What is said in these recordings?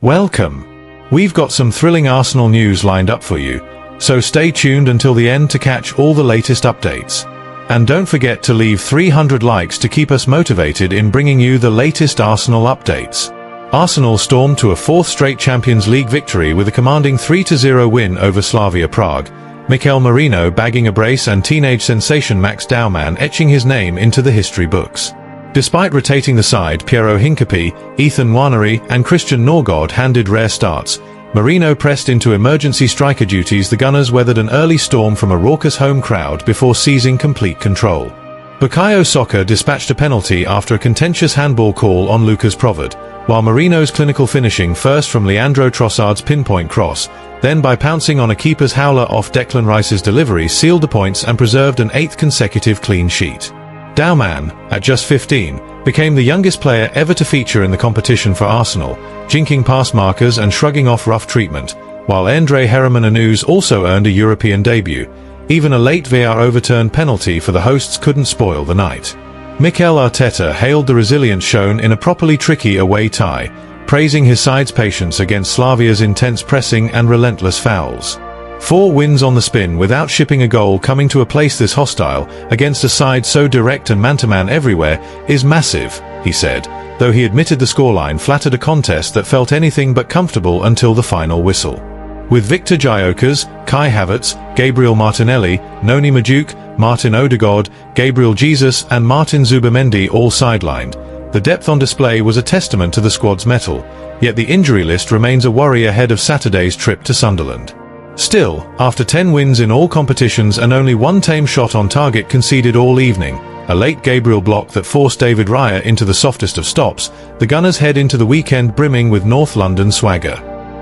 Welcome. We've got some thrilling Arsenal news lined up for you, so stay tuned until the end to catch all the latest updates. And don't forget to leave 300 likes to keep us motivated in bringing you the latest Arsenal updates. Arsenal stormed to a fourth straight Champions League victory with a commanding 3-0 win over Slavia Prague, Merino bagging a brace and teenage sensation Max Daumann etching his name into the history books. Despite rotating the side, Piero Hincapié, Ethan Nwaneri and Christian Norgård handed rare starts. Merino pressed into emergency striker duties. The Gunners weathered an early storm from a raucous home crowd before seizing complete control. Bukayo Saka dispatched a penalty after a contentious handball call on Lucas Provod, while Merino's clinical finishing, first from Leandro Trossard's pinpoint cross, then by pouncing on a keeper's howler off Declan Rice's delivery, sealed the points and preserved an 8th consecutive clean sheet. Daumann, at just 15, became the youngest player ever to feature in the competition for Arsenal, jinking past markers and shrugging off rough treatment, while Endre Herrmann also earned a European debut. Even a late VAR overturned penalty for the hosts couldn't spoil the night. Mikel Arteta hailed the resilience shown in a properly tricky away tie, praising his side's patience against Slavia's intense pressing and relentless fouls. 4 wins on the spin without shipping a goal, coming to a place this hostile against a side so direct and man-to-man everywhere is massive, he said, though he admitted the scoreline flattered a contest that felt anything but comfortable until the final whistle. With Victor Gyökeres, Kai Havertz, Gabriel Martinelli, Noni Madueke, Martin Odegaard, Gabriel Jesus and Martin Zubimendi all sidelined, the depth on display was a testament to the squad's mettle, yet the injury list remains a worry ahead of Saturday's trip to Sunderland. Still, after 10 wins in all competitions and only one tame shot on target conceded all evening, a late Gabriel block that forced David Raya into the softest of stops, the Gunners head into the weekend brimming with North London swagger.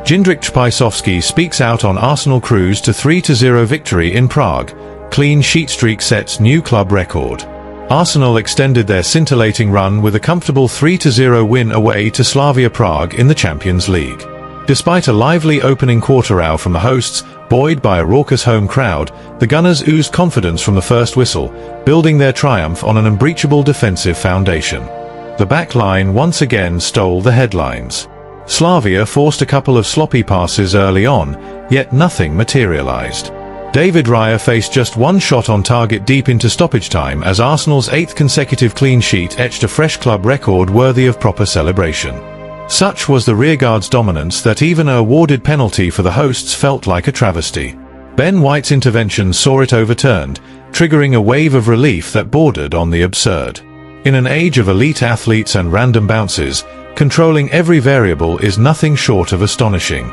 Jindřich Trpišovský speaks out on Arsenal cruise to 3-0 victory in Prague. Clean sheet streak sets new club record. Arsenal extended their scintillating run with a comfortable 3-0 win away to Slavia Prague in the Champions League. Despite a lively opening quarter hour from the hosts, buoyed by a raucous home crowd, the Gunners oozed confidence from the first whistle, building their triumph on an unbreachable defensive foundation. The back line once again stole the headlines. Slavia forced a couple of sloppy passes early on, yet nothing materialized. David Raya faced just one shot on target deep into stoppage time as Arsenal's 8th consecutive clean sheet etched a fresh club record worthy of proper celebration. Such was the rearguard's dominance that even an awarded penalty for the hosts felt like a travesty. Ben White's intervention saw it overturned, triggering a wave of relief that bordered on the absurd. In an age of elite athletes and random bounces, controlling every variable is nothing short of astonishing.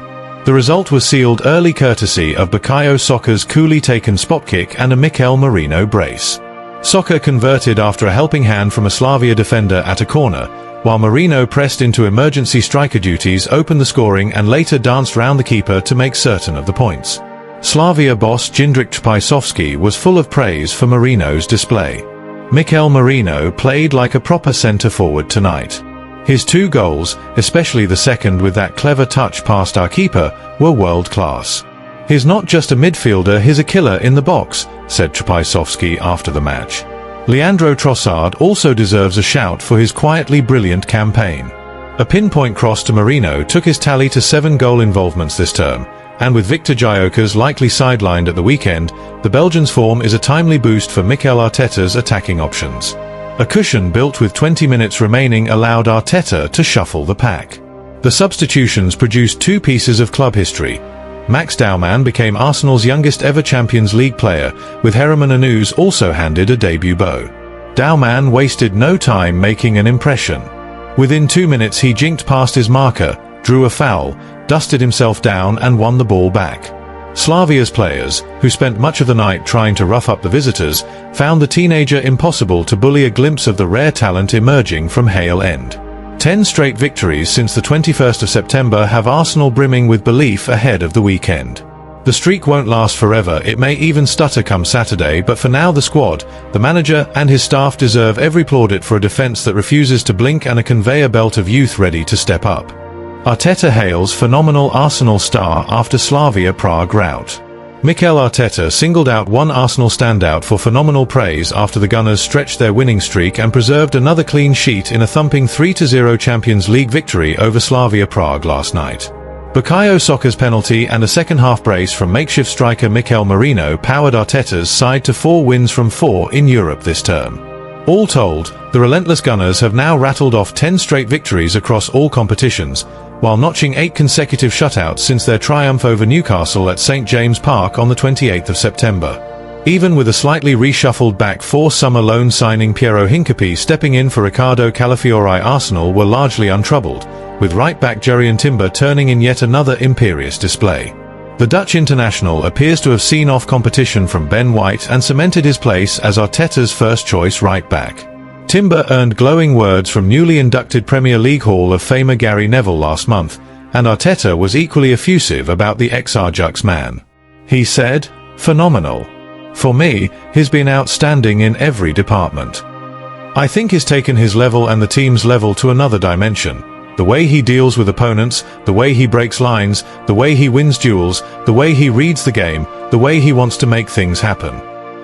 The result was sealed early courtesy of Bukayo Saka's coolly taken spot kick and a Mikel Merino brace. Saka converted after a helping hand from a Slavia defender at a corner, while Merino pressed into emergency striker duties, opened the scoring and later danced round the keeper to make certain of the points. Slavia boss Jindřich Trpišovský was full of praise for Merino's display. Mikel Merino played like a proper centre-forward tonight. His 2 goals, especially the second with that clever touch past our keeper, were world-class. "He's not just a midfielder, he's a killer in the box," said Trpišovský after the match. Leandro Trossard also deserves a shout for his quietly brilliant campaign. A pinpoint cross to Merino took his tally to 7 goal involvements this term, and with Victor Gyökeres likely sidelined at the weekend, the Belgian's form is a timely boost for Mikel Arteta's attacking options. A cushion built with 20 minutes remaining allowed Arteta to shuffle the pack. The substitutions produced 2 pieces of club history. Max Daumann became Arsenal's youngest ever Champions League player, with Herrmann also handed a debut bow. Daumann wasted no time making an impression. Within 2 minutes he jinked past his marker, drew a foul, dusted himself down and won the ball back. Slavia's players, who spent much of the night trying to rough up the visitors, found the teenager impossible to bully. A glimpse of the rare talent emerging from Hale End. 10 straight victories since the 21st of September have Arsenal brimming with belief ahead of the weekend. The streak won't last forever, it may even stutter come Saturday, but for now the squad, the manager and his staff deserve every plaudit for a defence that refuses to blink and a conveyor belt of youth ready to step up. Arteta hails phenomenal Arsenal star after Slavia Prague rout. Mikel Arteta singled out one Arsenal standout for phenomenal praise after the Gunners stretched their winning streak and preserved another clean sheet in a thumping 3-0 Champions League victory over Slavia Prague last night. Bukayo Saka's penalty and a second-half brace from makeshift striker Mikel Merino powered Arteta's side to 4 wins from 4 in Europe this term. All told, the relentless Gunners have now rattled off 10 straight victories across all competitions, while notching 8 consecutive shutouts since their triumph over Newcastle at St James Park on the 28th of September. Even with a slightly reshuffled back 4, summer loan signing Piero Hincapié stepping in for Riccardo Calafiori, Arsenal were largely untroubled, with right-back Jurrien Timber turning in yet another imperious display. The Dutch international appears to have seen off competition from Ben White and cemented his place as Arteta's first-choice right-back. Timber earned glowing words from newly inducted Premier League Hall of Famer Gary Neville last month, and Arteta was equally effusive about the ex-Ajax man. He said, "Phenomenal. For me, he's been outstanding in every department. I think he's taken his level and the team's level to another dimension. The way he deals with opponents, the way he breaks lines, the way he wins duels, the way he reads the game, the way he wants to make things happen.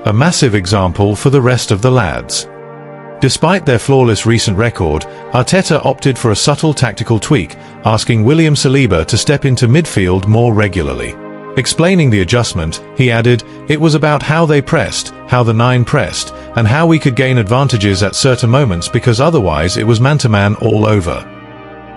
A massive example for the rest of the lads." Despite their flawless recent record, Arteta opted for a subtle tactical tweak, asking William Saliba to step into midfield more regularly. Explaining the adjustment, he added, "It was about how they pressed, how the 9 pressed, and how we could gain advantages at certain moments because otherwise it was man-to-man all over.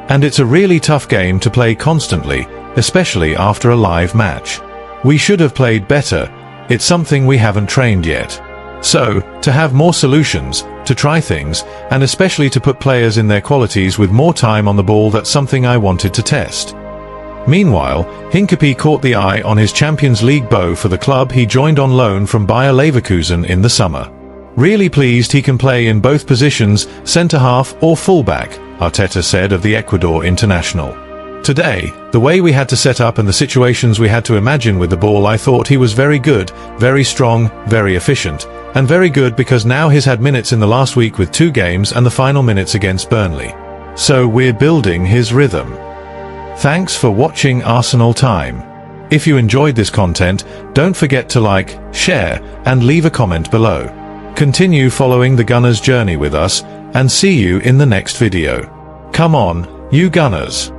And it's a really tough game to play constantly, especially after a live match. We should have played better. It's something we haven't trained yet. So, to have more solutions, to try things, and especially to put players in their qualities with more time on the ball, that's something I wanted to test." Meanwhile, Hincapié caught the eye on his Champions League bow for the club he joined on loan from Bayer Leverkusen in the summer. "Really pleased he can play in both positions, centre-half or full-back," Arteta said of the Ecuador international. "Today, the way we had to set up and the situations we had to imagine with the ball, I thought he was very good, very strong, very efficient, and very good because now he's had minutes in the last week with 2 games and the final minutes against Burnley. So we're building his rhythm." Thanks for watching Arsenal Time. If you enjoyed this content, don't forget to like, share, and leave a comment below. Continue following the Gunners' journey with us, and see you in the next video. Come on, you Gunners!